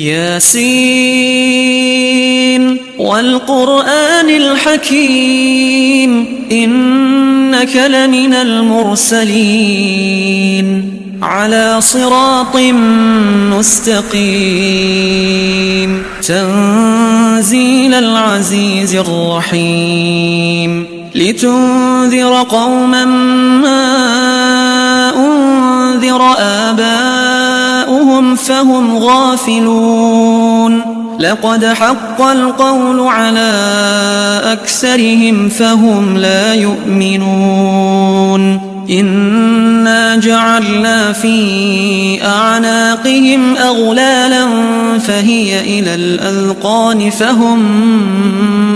ياسين والقرآن الحكيم إنك لمن المرسلين على صراط مستقيم تنزيل العزيز الرحيم لتنذر قوما ما أنذر آباؤهم فهم غافلون لقد حق القول على أكثرهم فهم لا يؤمنون إنا جعلنا في أعناقهم أغلالا فهي إلى الأذقان فهم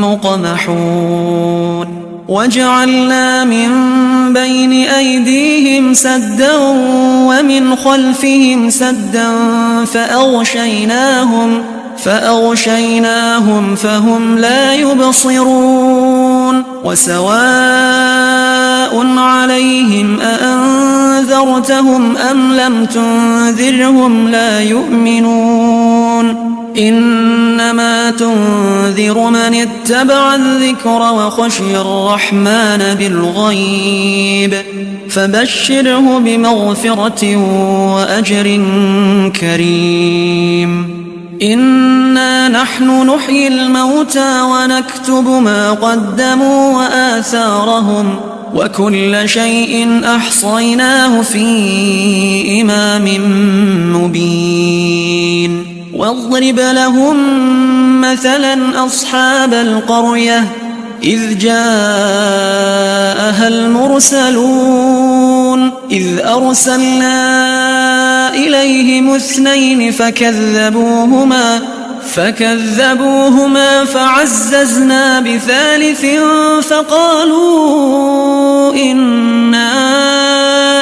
مقمحون وجعلنا من بين أيديهم سدا ومن خلفهم سدا فأغشيناهم فهم لا يبصرون وسواء عليهم أأنذرتهم أم لم تنذرهم لا يؤمنون إنما تنذر من اتبع الذكر وخشي الرحمن بالغيب فبشره بمغفرة وأجر كريم إنا نحن نحيي الموتى ونكتب ما قدموا وآثارهم وكل شيء أحصيناه في إمام مبين واضرب لهم مثلا أصحاب القرية إذ جاءها المرسلون إذ أرسلنا إليهم 2 فكذبوهما فعززنا ب3 فقالوا إنا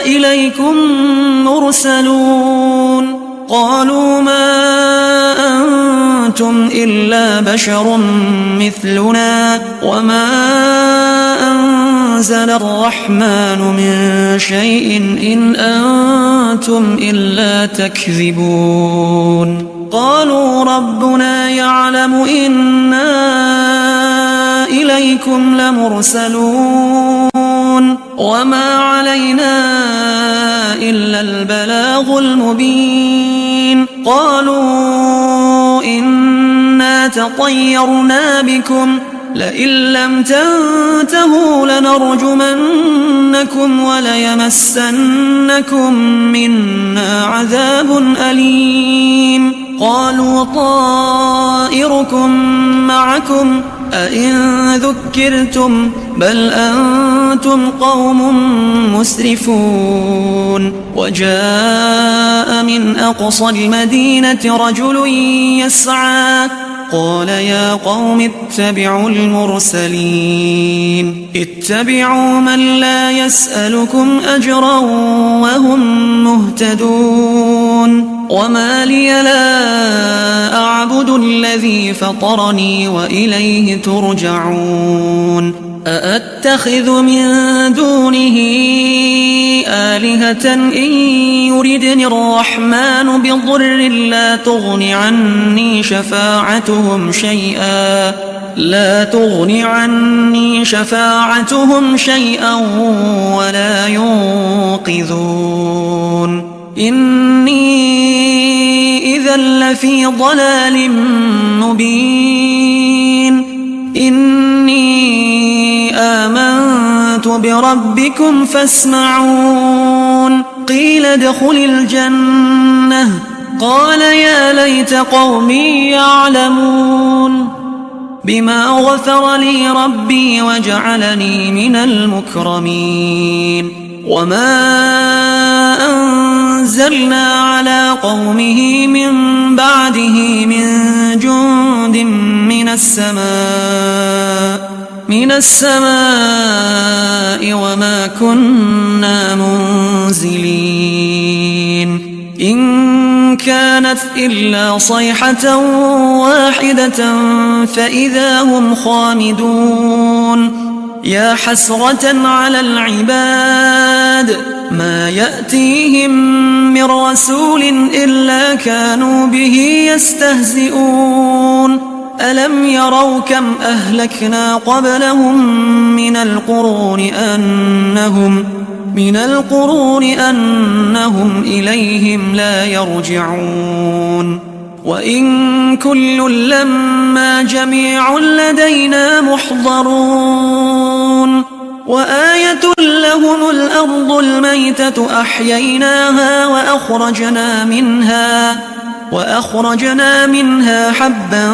إليكم مرسلون قالوا ما أنتم إلا بشر مثلنا وما أنزل الرحمن من شيء إن أنتم إلا تكذبون قالوا ربنا يعلم إنا إليكم لمرسلون وما علينا إلا البلاغ المبين قالوا إنا تطيرنا بكم لئن لم تنتهوا لنرجمنكم وليمسنكم منا عذاب أليم قالوا طائركم معكم أئن ذكرتم بل أنتم قوم مسرفون وجاء من أقصى المدينة رجل يسعى قال يا قوم اتبعوا المرسلين اتبعوا من لا يسألكم أجرا وهم مهتدون وما لي لا أعبد الذي فطرني وإليه ترجعون أأتخذ من دونه آلهة إن يردني الرحمن بضر لا تغن عني شفاعتهم شيئا ولا ينقذون إني إذا لفي ضلال مبين إني آمنت بربكم فاسمعون قيل ادخل الجنة قال يا ليت قومي يعلمون بما غفر لي ربي وجعلني من المكرمين وما أنزلنا على قومه من بعده من جند من السماء وما كنا منزلين إن كانت إلا صيحة واحدة فإذا هم خامدون يا حسرة على العباد ما يأتيهم من رسول إلا كانوا به يستهزئون ألم يروا كم أهلكنا قبلهم من القرون أنهم إليهم لا يرجعون وإن كل لما جميع لدينا محضرون وآية لهم الأرض الميتة أحييناها وأخرجنا منها حبا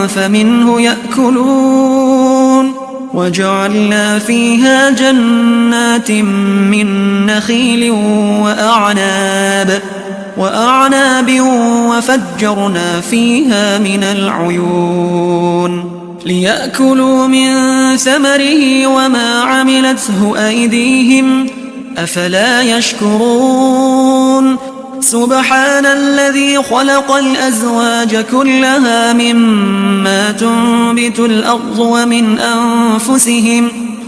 فمنه يأكلون وجعلنا فيها جنات من نخيل وأعناب وفجرنا فيها من العيون ليأكلوا من ثمره وما عملته أيديهم أفلا يشكرون سبحان الذي خلق الأزواج كلها مما تنبت الأرض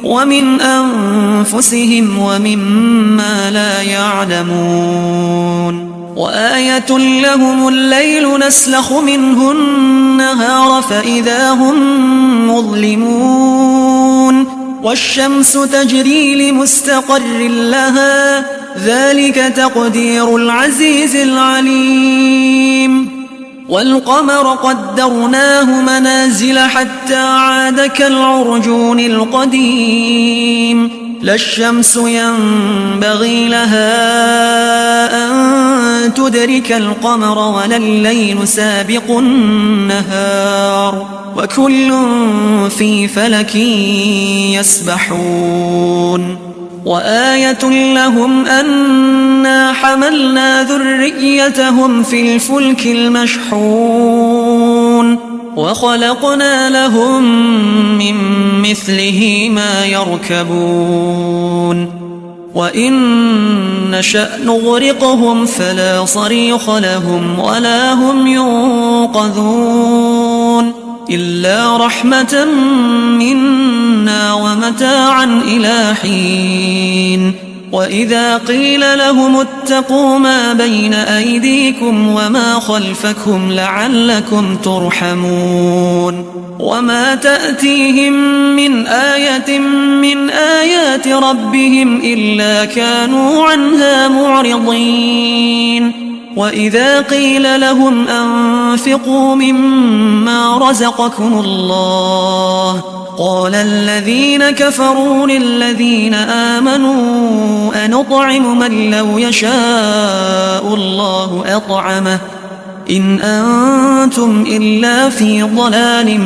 ومن أنفسهم ومما لا يعلمون وآية لهم الليل نسلخ منه النهار فإذا هم مظلمون والشمس تجري لمستقر لها ذلك تقدير العزيز العليم والقمر قدرناه منازل حتى عاد كالعرجون القديم لا الشمس ينبغي لها أن تدرك القمر ولا الليل سابق النهار وكل في فلك يسبحون وآية لهم أنا حملنا ذريتهم في الفلك المشحون وخلقنا لهم من مثله ما يركبون وإن نشأ نغرقهم فلا صريخ لهم ولا هم ينقذون إلا رحمة منا ومتاعا إلى حين وإذا قيل لهم اتقوا ما بين أيديكم وما خلفكم لعلكم ترحمون وما تأتيهم من آية من آيات ربهم إلا كانوا عنها معرضين وإذا قيل لهم أنفقوا مما رزقكم الله قال الذين كفروا للذين آمنوا أنطعم من لو يشاء الله أطعمه إن أنتم إلا في ضلال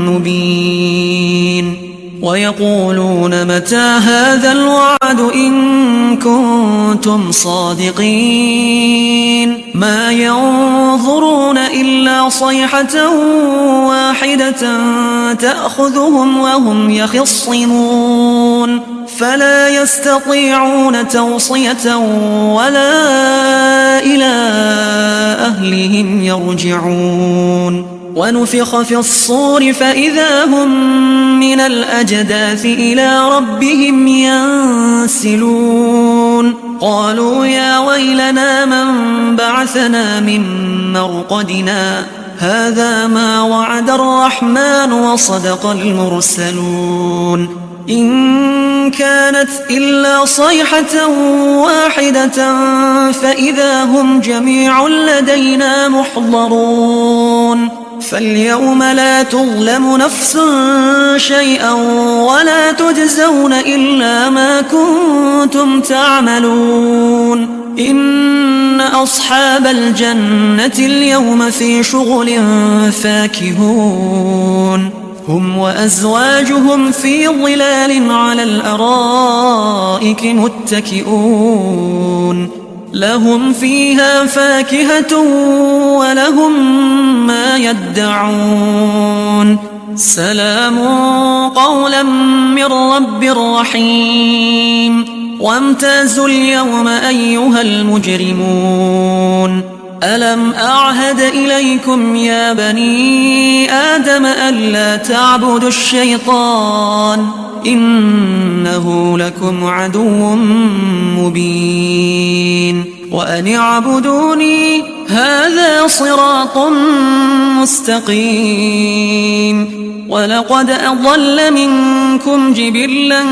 مبين ويقولون متى هذا الوعد إن كنتم صادقين ما ينظرون إلا صيحة واحدة تأخذهم وهم يخصمون فلا يستطيعون توصية ولا إلى أهلهم يرجعون ونفخ في الصور فإذا هم من الأجداث إلى ربهم ينسلون قالوا يا ويلنا من بعثنا من مرقدنا هذا ما وعد الرحمن وصدق المرسلون إن كانت إلا صيحة واحدة فإذا هم جميع لدينا محضرون فاليوم لا تظلم نفس شيئا ولا تجزون إلا ما كنتم تعملون إن أصحاب الجنة اليوم في شغل فاكهون هم وأزواجهم في ظلال على الأرائك متكئون لهم فيها فاكهة ولهم ما يدعون سلام قولا من رب رحيم وامتازوا اليوم أيها المجرمون ألم أعهد إليكم يا بني آدم ألا تعبدوا الشيطان إنه لكم عدو مبين وأن اعبدوني هذا صراط مستقيم ولقد أضل منكم جبلا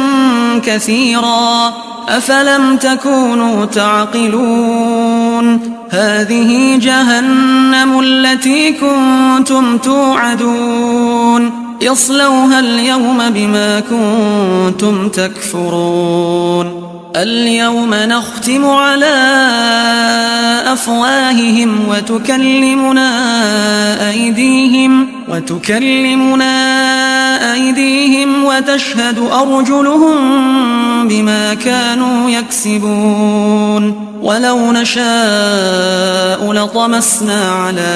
كثيرا أفلم تكونوا تعقلون هذه جهنم التي كنتم توعدون يصلوها اليوم بما كنتم تكفرون اليوم نختم على أفواههم وتكلمنا أيديهم وتشهد أرجلهم بما كانوا يكسبون ولو نشاء لطمسنا على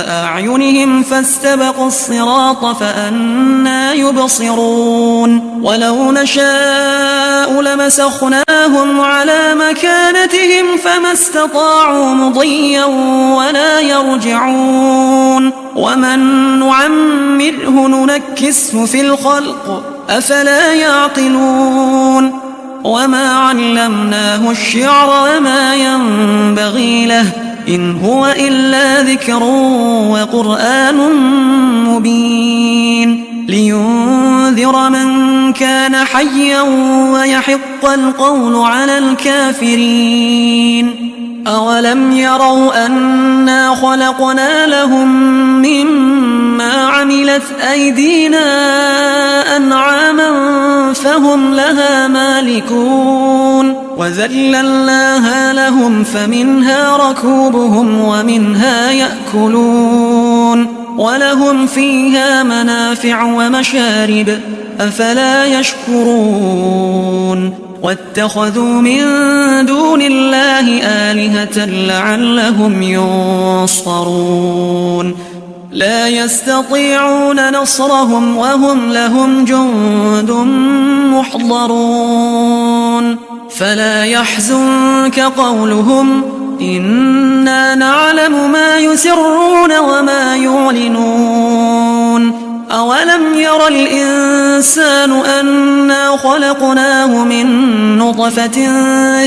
أعينهم فاستبقوا الصراط فأنى يبصرون ولو نشاء لمسخناهم على مكانتهم فما استطاعوا مضيا ولا يرجعون ومن نعمره ننكسه في الخلق أفلا يعقلون وما علمناه الشعر وما ينبغي له إن هو إلا ذكر وقرآن مبين لينذر من كان حيا ويحق القول على الكافرين أولم يروا أنا خلقنا لهم مما عملت أيدينا أنعاما فهم لها مالكون وذللناها لهم فمنها ركوبهم ومنها يأكلون ولهم فيها منافع ومشارب أفلا يشكرون واتخذوا من دون الله آلهة لعلهم ينصرون لا يستطيعون نصرهم وهم لهم جند محضرون فلا يحزنك قولهم إنا نعلم ما يسرون وما يعلنون أولم ير الإنسان أنا خلقناه من نطفة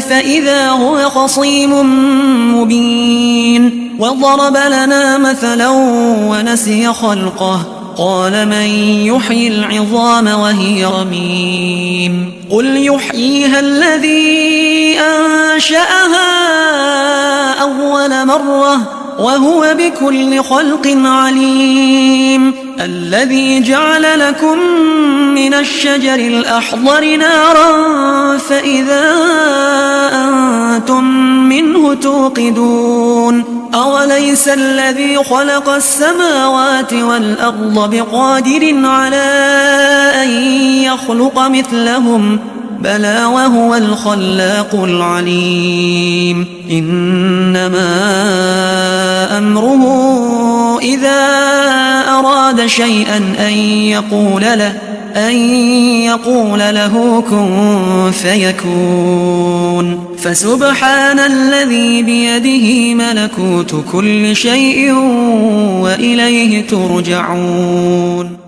فإذا هو خصيم مبين وضرب لنا مثلا ونسي خلقه قال من يحيي العظام وهي رميم قل يحييها الذي أنشأها أول مرة وهو بكل خلق عليم الذي جعل لكم من الشجر الأخضر نارا فإذا أنتم منه توقدون أوليس الذي خلق السماوات والأرض بقادر على أن يخلق مثلهم بلى وهو الخلاق العليم إنما أمره إذا أراد شيئا أن يقول له كن فيكون فسبحان الذي بيده ملكوت كل شيء وإليه ترجعون